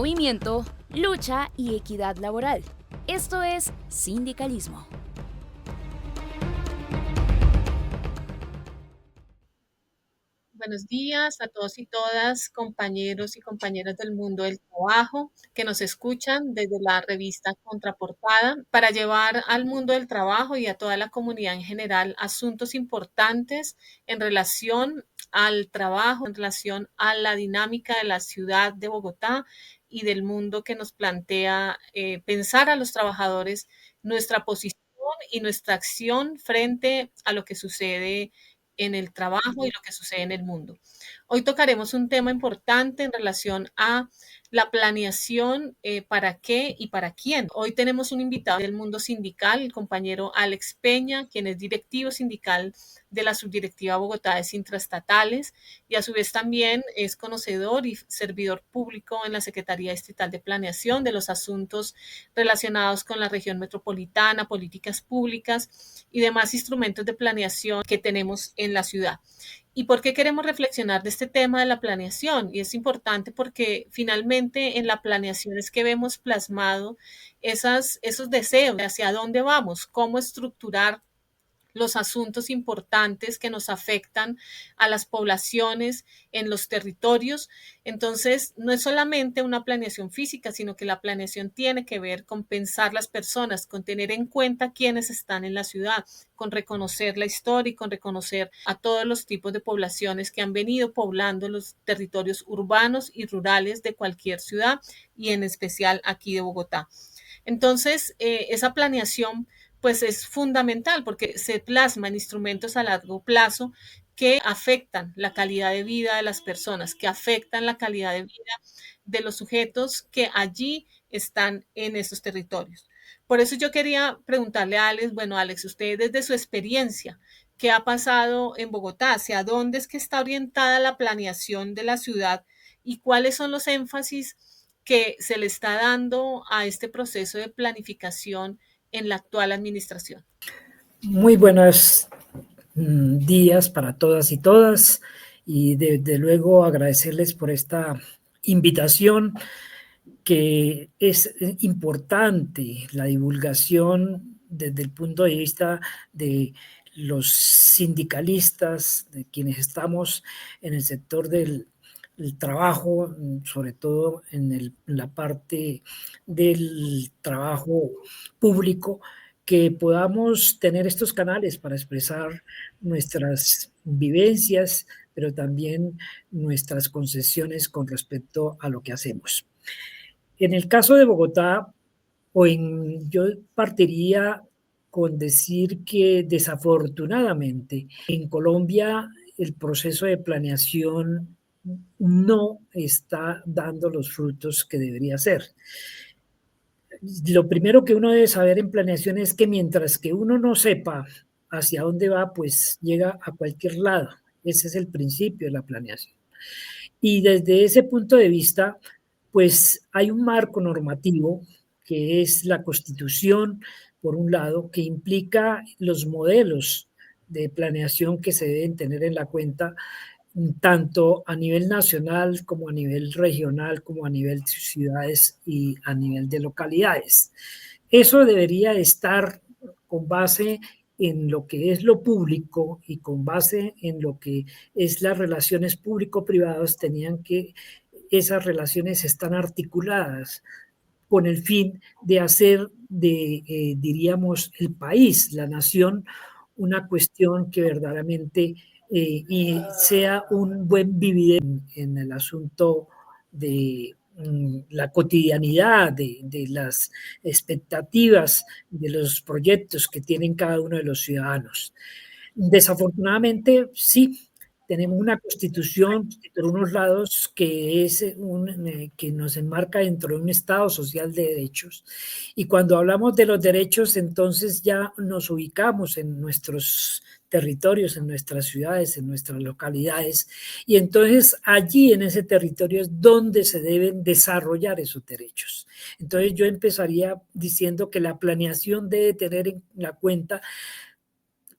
movimiento, lucha y equidad laboral. Esto es sindicalismo. Buenos días a todos y todas, compañeros y compañeras del mundo del trabajo que nos escuchan desde la revista Contraportada para llevar al mundo del trabajo y a toda la comunidad en general asuntos importantes en relación al trabajo, en relación a la dinámica de la ciudad de Bogotá y del mundo que nos plantea pensar a los trabajadores nuestra posición y nuestra acción frente a lo que sucede en el trabajo y lo que sucede en el mundo. Hoy tocaremos un tema importante en relación a la planeación, para qué y para quién. Hoy tenemos un invitado del mundo sindical, el compañero Alex Peña, quien es directivo sindical de la Subdirectiva Bogotá de Intraestatales y a su vez también es conocedor y servidor público en la Secretaría Distrital de Planeación de los asuntos relacionados con la región metropolitana, políticas públicas y demás instrumentos de planeación que tenemos en la ciudad. ¿Y por qué queremos reflexionar de este tema de la planeación? Y es importante porque finalmente en la planeación es que vemos plasmado esos deseos de hacia dónde vamos, cómo estructurar los asuntos importantes que nos afectan a las poblaciones en los territorios. Entonces, no es solamente una planeación física, sino que la planeación tiene que ver con pensar las personas, con tener en cuenta quiénes están en la ciudad, con reconocer la historia y con reconocer a todos los tipos de poblaciones que han venido poblando los territorios urbanos y rurales de cualquier ciudad y en especial aquí de Bogotá. Entonces, esa planeación pues es fundamental porque se plasman instrumentos a largo plazo que afectan la calidad de vida de las personas, que afectan la calidad de vida de los sujetos que allí están en esos territorios. Por eso yo quería preguntarle a Alex, bueno, Alex, usted desde su experiencia, ¿qué ha pasado en Bogotá? ¿Hacia dónde es que está orientada la planeación de la ciudad y cuáles son los énfasis que se le está dando a este proceso de planificación en la actual administración? Muy buenos días para todas y todas y desde luego agradecerles por esta invitación que es importante, la divulgación desde el punto de vista de los sindicalistas, de quienes estamos en el sector del trabajo, sobre todo en la parte del trabajo público, que podamos tener estos canales para expresar nuestras vivencias, pero también nuestras concesiones con respecto a lo que hacemos. En el caso de Bogotá, yo partiría con decir que desafortunadamente en Colombia el proceso de planeación no está dando los frutos que debería ser. Lo primero que uno debe saber en planeación es que mientras que uno no sepa hacia dónde va, pues llega a cualquier lado. Ese es el principio de la planeación. Y desde ese punto de vista, pues hay un marco normativo que es la Constitución, por un lado, que implica los modelos de planeación que se deben tener en la cuenta, tanto a nivel nacional como a nivel regional, como a nivel de ciudades y a nivel de localidades. Eso debería estar con base en lo que es lo público y con base en lo que es las relaciones público-privadas, esas relaciones están articuladas con el fin de hacer diríamos, el país, la nación, una cuestión que verdaderamente y sea un buen vivir en el asunto de la cotidianidad, de las expectativas, de los proyectos que tienen cada uno de los ciudadanos. Desafortunadamente, sí, tenemos una constitución por unos lados que nos enmarca dentro de un Estado social de derechos. Y cuando hablamos de los derechos, entonces ya nos ubicamos en nuestros territorios, en nuestras ciudades, en nuestras localidades. Y entonces allí en ese territorio es donde se deben desarrollar esos derechos. Entonces yo empezaría diciendo que la planeación debe tener en la cuenta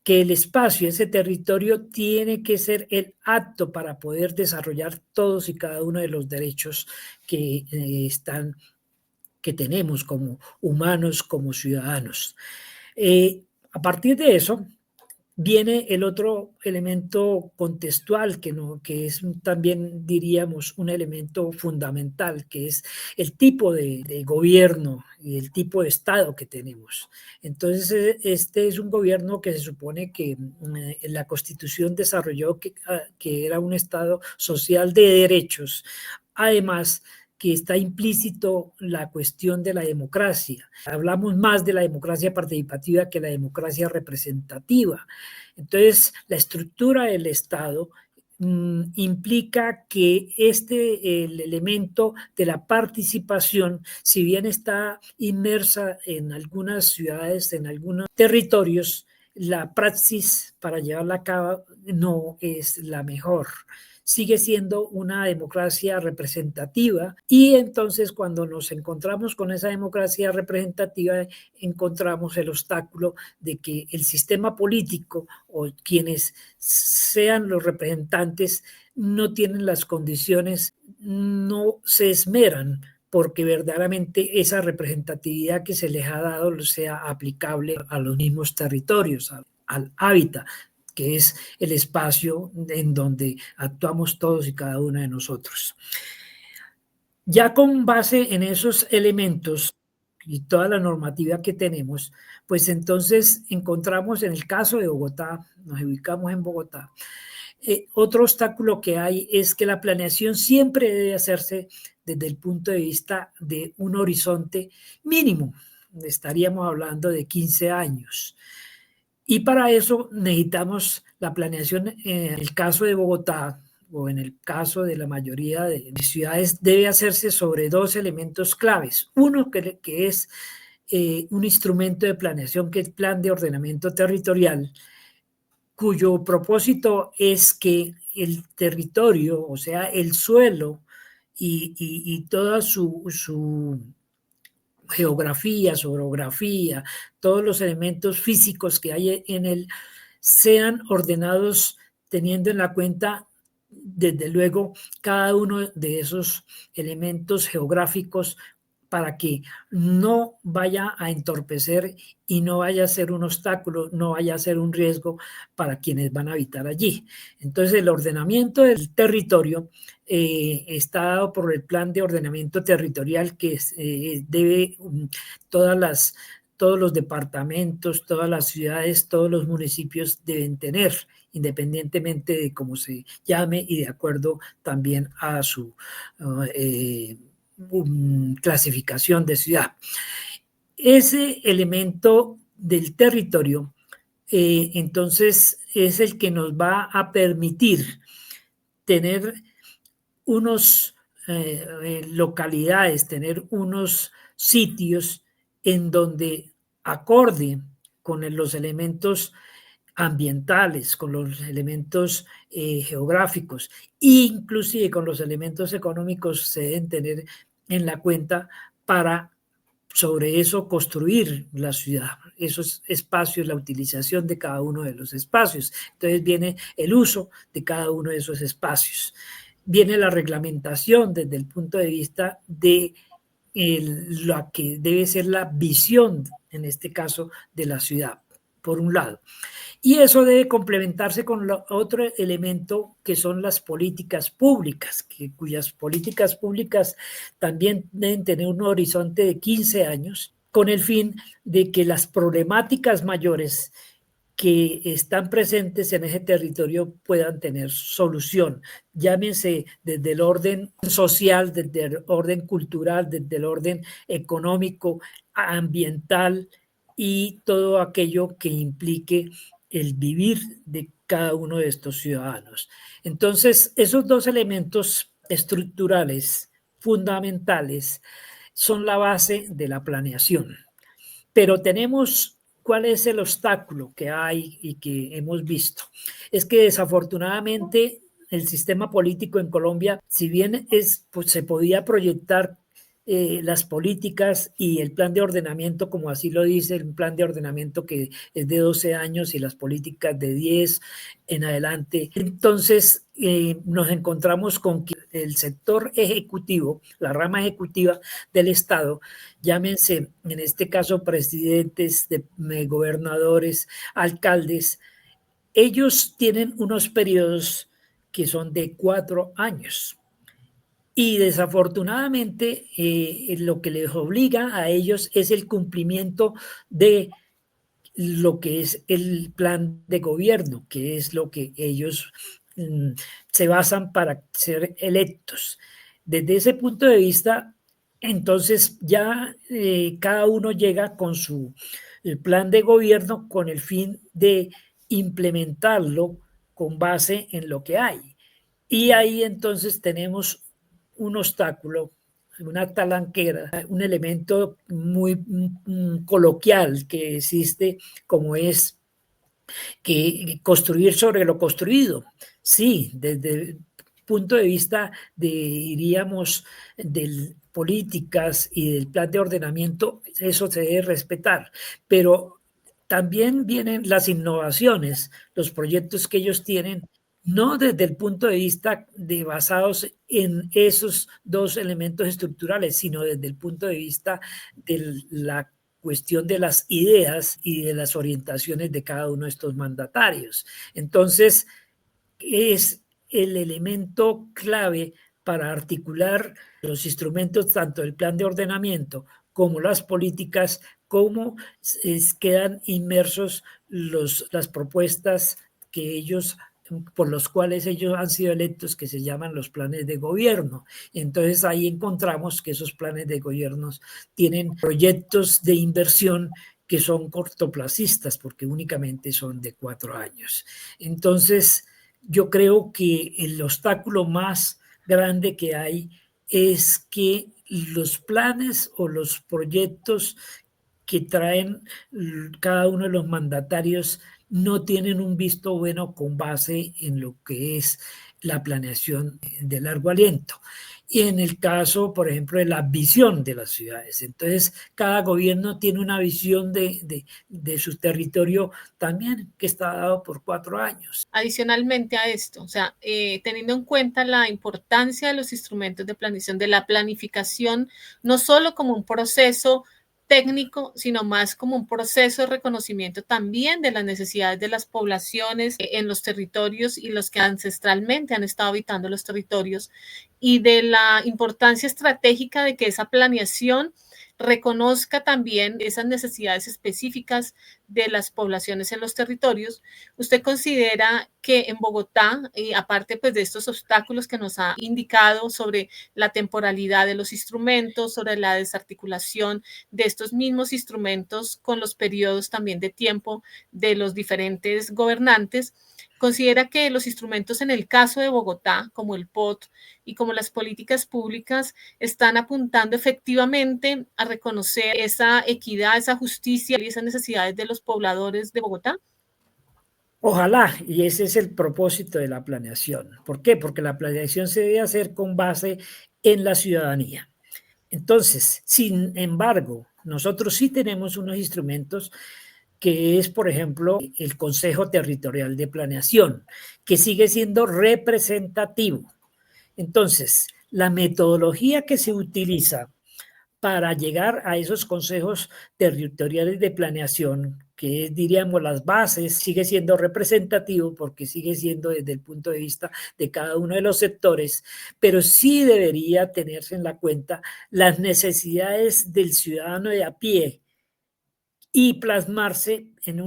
que el espacio, ese territorio, tiene que ser el apto para poder desarrollar todos y cada uno de los derechos que que tenemos como humanos, como ciudadanos. A partir de eso, viene el otro elemento contextual que es también, diríamos, un elemento fundamental, que es el tipo de gobierno y el tipo de Estado que tenemos. Entonces, este es un gobierno que se supone que la Constitución desarrolló que era un Estado social de derechos. Además, que está implícito la cuestión de la democracia. Hablamos más de la democracia participativa que la democracia representativa. Entonces, la estructura del Estado implica que el elemento de la participación, si bien está inmersa en algunas ciudades, en algunos territorios, la praxis para llevarla a cabo no es la mejor. Sigue siendo una democracia representativa y entonces cuando nos encontramos con esa democracia representativa encontramos el obstáculo de que el sistema político o quienes sean los representantes no tienen las condiciones, no se esmeran porque verdaderamente esa representatividad que se les ha dado sea aplicable a los mismos territorios, al hábitat, que es el espacio en donde actuamos todos y cada uno de nosotros. Ya con base en esos elementos y toda la normativa que tenemos, pues entonces encontramos en el caso de Bogotá, nos ubicamos en Bogotá, otro obstáculo que hay es que la planeación siempre debe hacerse desde el punto de vista de un horizonte mínimo. Estaríamos hablando de 15 años. Y para eso necesitamos la planeación, en el caso de Bogotá o en el caso de la mayoría de ciudades, debe hacerse sobre dos elementos claves. Uno que es un instrumento de planeación, que es el Plan de Ordenamiento Territorial, cuyo propósito es que el territorio, o sea, el suelo y toda su geografía, su orografía, todos los elementos físicos que hay en él, sean ordenados teniendo en la cuenta, desde luego, cada uno de esos elementos geográficos para que no vaya a entorpecer y no vaya a ser un obstáculo, no vaya a ser un riesgo para quienes van a habitar allí. Entonces, el ordenamiento del territorio está dado por el Plan de Ordenamiento Territorial que debe todos los departamentos, todas las ciudades, todos los municipios deben tener, independientemente de cómo se llame y de acuerdo también a su clasificación de ciudad. Ese elemento del territorio, entonces, es el que nos va a permitir tener unos localidades, tener unos sitios en donde acorde con los elementos ambientales, con los elementos geográficos, inclusive con los elementos económicos se deben tener en la cuenta para sobre eso construir la ciudad, esos espacios, la utilización de cada uno de los espacios. Entonces viene el uso de cada uno de esos espacios. Viene la reglamentación desde el punto de vista de lo que debe ser la visión, en este caso, de la ciudad, por un lado. Y eso debe complementarse con otro elemento que son las políticas públicas, cuyas políticas públicas también deben tener un horizonte de 15 años, con el fin de que las problemáticas mayores que están presentes en ese territorio puedan tener solución. Llámense desde el orden social, desde el orden cultural, desde el orden económico, ambiental y todo aquello que implique el vivir de cada uno de estos ciudadanos. Entonces, esos dos elementos estructurales fundamentales son la base de la planeación. Pero tenemos, ¿cuál es el obstáculo que hay y que hemos visto? Es que desafortunadamente el sistema político en Colombia, si bien pues, se podía proyectar las políticas y el plan de ordenamiento, como así lo dice, el plan de ordenamiento que es de 12 años y las políticas de 10 en adelante. Entonces nos encontramos con que el sector ejecutivo, la rama ejecutiva del Estado, llámense en este caso presidentes, gobernadores, alcaldes, ellos tienen unos periodos que son de 4 años. Y desafortunadamente lo que les obliga a ellos es el cumplimiento de lo que es el plan de gobierno, que es lo que ellos se basan para ser electos. Desde ese punto de vista, entonces ya cada uno llega con su plan de gobierno con el fin de implementarlo con base en lo que hay. Y ahí entonces tenemos un obstáculo, una talanquera, un elemento muy coloquial que existe, como es que construir sobre lo construido. Sí, desde el punto de vista de, diríamos, de políticas y del plan de ordenamiento, eso se debe respetar, pero también vienen las innovaciones, los proyectos que ellos tienen, no desde el punto de vista de basados en esos dos elementos estructurales, sino desde el punto de vista de la cuestión de las ideas y de las orientaciones de cada uno de estos mandatarios. Entonces, es el elemento clave para articular los instrumentos, tanto el plan de ordenamiento como las políticas, cómo quedan inmersos las propuestas que ellos por los cuales ellos han sido electos, que se llaman los planes de gobierno. Entonces ahí encontramos que esos planes de gobierno tienen proyectos de inversión que son cortoplacistas, porque únicamente son de 4 años. Entonces, yo creo que el obstáculo más grande que hay es que los planes o los proyectos que traen cada uno de los mandatarios no tienen un visto bueno con base en lo que es la planeación de largo aliento. Y en el caso, por ejemplo, de la visión de las ciudades. Entonces, cada gobierno tiene una visión de su territorio también que está dado por 4 años. Adicionalmente a esto, o sea, teniendo en cuenta la importancia de los instrumentos de planeación, de la planificación, no solo como un proceso técnico, sino más como un proceso de reconocimiento también de las necesidades de las poblaciones en los territorios y los que ancestralmente han estado habitando los territorios, y de la importancia estratégica de que esa planeación reconozca también esas necesidades específicas de las poblaciones en los territorios. ¿Usted considera que en Bogotá, aparte pues de estos obstáculos que nos ha indicado sobre la temporalidad de los instrumentos, sobre la desarticulación de estos mismos instrumentos con los periodos también de tiempo de los diferentes gobernantes, considera que los instrumentos en el caso de Bogotá, como el POT y como las políticas públicas, están apuntando efectivamente a reconocer esa equidad, esa justicia y esas necesidades de los pobladores de Bogotá? Ojalá, y ese es el propósito de la planeación. ¿Por qué? Porque la planeación se debe hacer con base en la ciudadanía. Entonces, sin embargo, nosotros sí tenemos unos instrumentos que es, por ejemplo, el Consejo Territorial de Planeación, que sigue siendo representativo. Entonces, la metodología que se utiliza para llegar a esos consejos territoriales de planeación, que es, diríamos, las bases, sigue siendo representativo porque sigue siendo desde el punto de vista de cada uno de los sectores, pero sí debería tenerse en la cuenta las necesidades del ciudadano de a pie y plasmarse en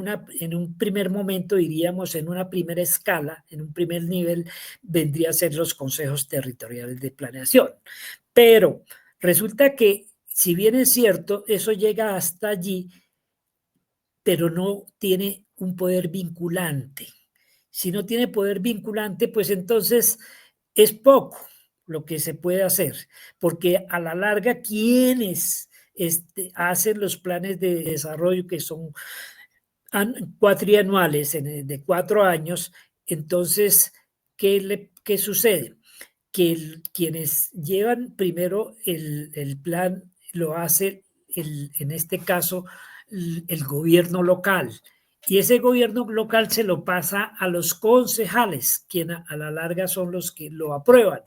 un primer momento, diríamos, en una primera escala, en un primer nivel, vendría a ser los consejos territoriales de planeación. Pero resulta que, si bien es cierto, eso llega hasta allí, pero no tiene un poder vinculante. Si no tiene poder vinculante, pues entonces es poco lo que se puede hacer, porque a la larga, quienes hacen los planes de desarrollo que son cuatrianuales de 4 años, entonces, ¿qué sucede? que quienes llevan primero el plan lo hace, en este caso, el gobierno local. Y ese gobierno local se lo pasa a los concejales, quienes a la larga son los que lo aprueban.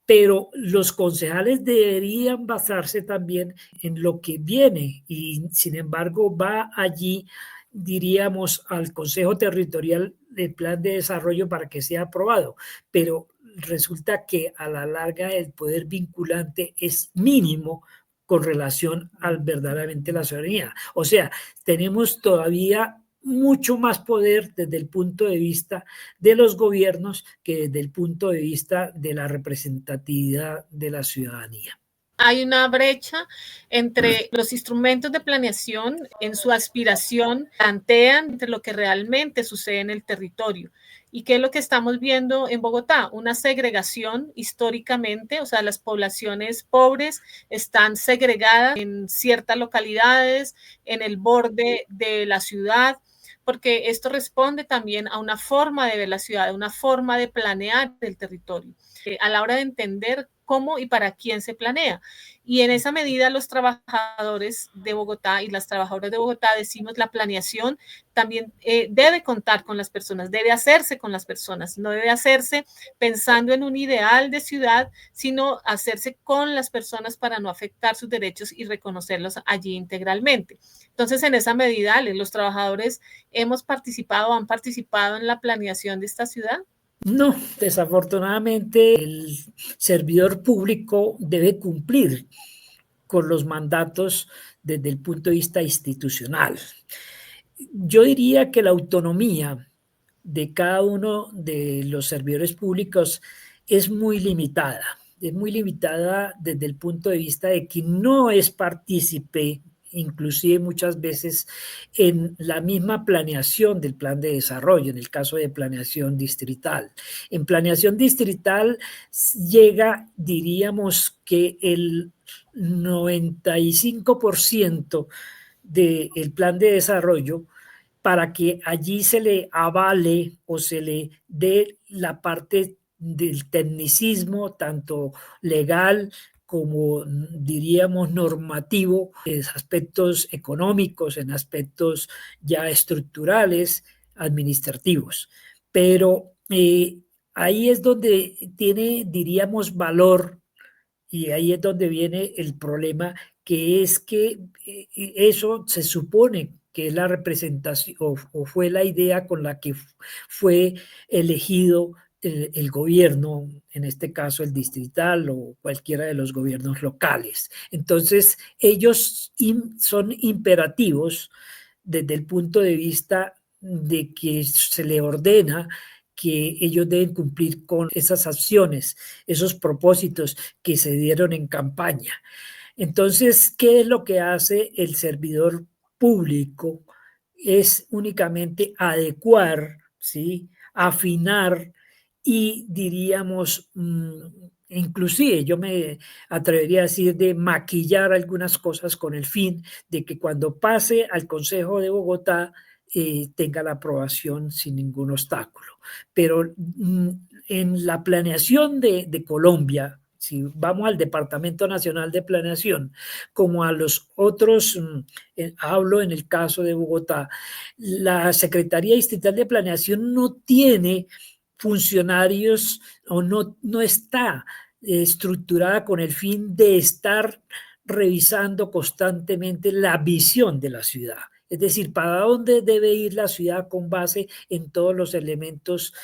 Pero los concejales deberían basarse también en lo que viene y sin embargo va allí, diríamos, al Consejo Territorial del Plan de Desarrollo para que sea aprobado, pero resulta que a la larga el poder vinculante es mínimo con relación al verdaderamente la ciudadanía. O sea, tenemos todavía mucho más poder desde el punto de vista de los gobiernos que desde el punto de vista de la representatividad de la ciudadanía. Hay una brecha entre los instrumentos de planeación en su aspiración, plantean entre lo que realmente sucede en el territorio. ¿Y qué es lo que estamos viendo en Bogotá? Una segregación históricamente, o sea, las poblaciones pobres están segregadas en ciertas localidades, en el borde de la ciudad, porque esto responde también a una forma de ver la ciudad, a una forma de planear el territorio, a la hora de entender cómo y para quién se planea. Y en esa medida los trabajadores de Bogotá y las trabajadoras de Bogotá decimos la planeación también debe contar con las personas, debe hacerse con las personas, no debe hacerse pensando en un ideal de ciudad, sino hacerse con las personas para no afectar sus derechos y reconocerlos allí integralmente. Entonces, en esa medida, los trabajadores hemos participado, han participado en la planeación de esta ciudad. No, desafortunadamente el servidor público debe cumplir con los mandatos desde el punto de vista institucional. Yo diría que la autonomía de cada uno de los servidores públicos es muy limitada. Es muy limitada desde el punto de vista de que no es partícipe, inclusive muchas veces, en la misma planeación del plan de desarrollo, en el caso de planeación distrital. En planeación distrital llega, diríamos que el 95% del plan de desarrollo para que allí se le avale o se le dé la parte del tecnicismo, tanto legal como diríamos normativo, en aspectos económicos, en aspectos ya estructurales, administrativos. Pero ahí es donde tiene, diríamos, valor y ahí es donde viene el problema, que es que eso se supone que es la representación o fue la idea con la que fue elegido el gobierno, en este caso el distrital o cualquiera de los gobiernos locales. Entonces, ellos son imperativos desde el punto de vista de que se le ordena que ellos deben cumplir con esas acciones, esos propósitos que se dieron en campaña. Entonces, ¿qué es lo que hace el servidor público? Es únicamente adecuar, ¿sí? Afinar y diríamos, inclusive yo me atrevería a decir de maquillar algunas cosas con el fin de que cuando pase al Consejo de Bogotá tenga la aprobación sin ningún obstáculo. Pero en la planeación de Colombia, si vamos al Departamento Nacional de Planeación, como a los otros, hablo en el caso de Bogotá, la Secretaría Distrital de Planeación no tiene funcionarios o no está estructurada con el fin de estar revisando constantemente la visión de la ciudad. Es decir, para dónde debe ir la ciudad con base en todos los elementos,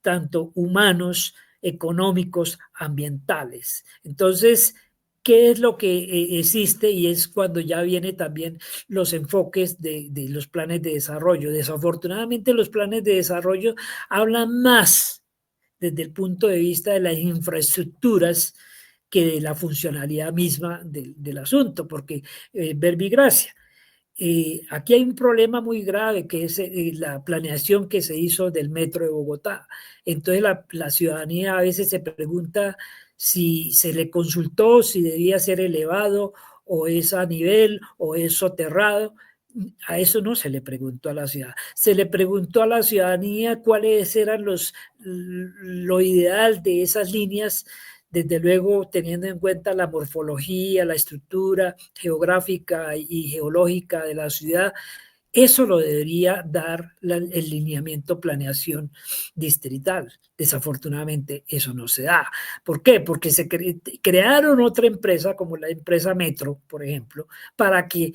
tanto humanos, económicos, ambientales. Entonces, ¿qué es lo que existe? Y es cuando ya viene también los enfoques de los planes de desarrollo. Desafortunadamente, los planes de desarrollo hablan más desde el punto de vista de las infraestructuras que de la funcionalidad misma del asunto, porque verbigracia. Aquí hay un problema muy grave que es la planeación que se hizo del metro de Bogotá. Entonces la ciudadanía a veces se pregunta si se le consultó, si debía ser elevado o es a nivel o es soterrado. A eso no se le preguntó a la ciudad. Se le preguntó a la ciudadanía cuáles eran lo ideal de esas líneas, desde luego teniendo en cuenta la morfología, la estructura geográfica y geológica de la ciudad. Eso lo debería dar el lineamiento planeación distrital. Desafortunadamente eso no se da. ¿Por qué? Porque se crearon otra empresa como la empresa Metro, por ejemplo, para que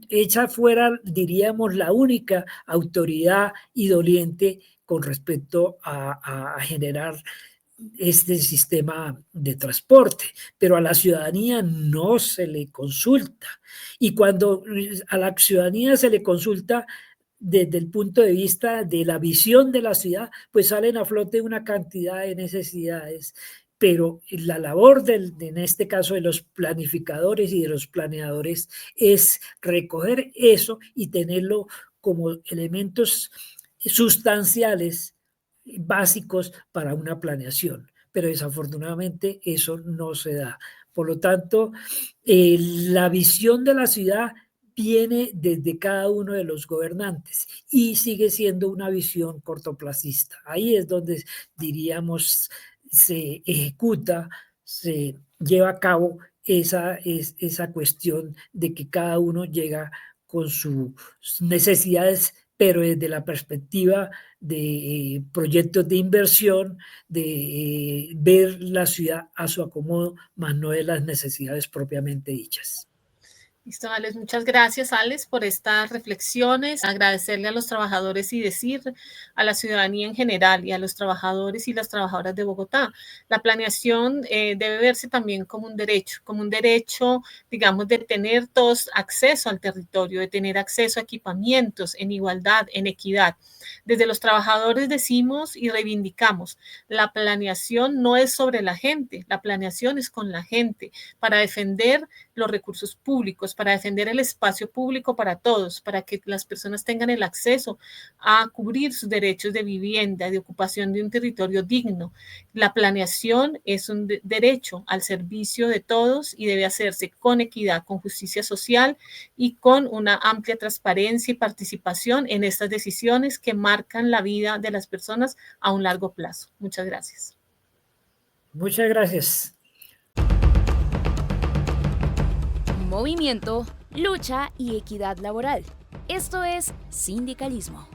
ella fuera, diríamos, la única autoridad idoliente con respecto a generar este sistema de transporte, pero a la ciudadanía no se le consulta. Y cuando a la ciudadanía se le consulta desde el punto de vista de la visión de la ciudad, pues salen a flote una cantidad de necesidades, pero la labor en este caso de los planificadores y de los planeadores es recoger eso y tenerlo como elementos sustanciales básicos para una planeación, pero desafortunadamente eso no se da. Por lo tanto, la visión de la ciudad viene desde cada uno de los gobernantes y sigue siendo una visión cortoplacista. Ahí es donde, diríamos, se ejecuta, se lleva a cabo esa cuestión de que cada uno llega con sus necesidades, pero desde la perspectiva de proyectos de inversión, de ver la ciudad a su acomodo, más no de las necesidades propiamente dichas. Listo, Alex. Muchas gracias, Alex, por estas reflexiones. Agradecerle a los trabajadores y decir a la ciudadanía en general y a los trabajadores y las trabajadoras de Bogotá. La planeación debe verse también como un derecho, digamos, de tener todos acceso al territorio, de tener acceso a equipamientos en igualdad, en equidad. Desde los trabajadores decimos y reivindicamos, la planeación no es sobre la gente, la planeación es con la gente para defender los recursos públicos, para defender el espacio público para todos, para que las personas tengan el acceso a cubrir sus derechos de vivienda, de ocupación de un territorio digno. La planeación es un derecho al servicio de todos y debe hacerse con equidad, con justicia social y con una amplia transparencia y participación en estas decisiones que marcan la vida de las personas a un largo plazo. Muchas gracias. Muchas gracias. Movimiento, lucha y equidad laboral. Esto es sindicalismo.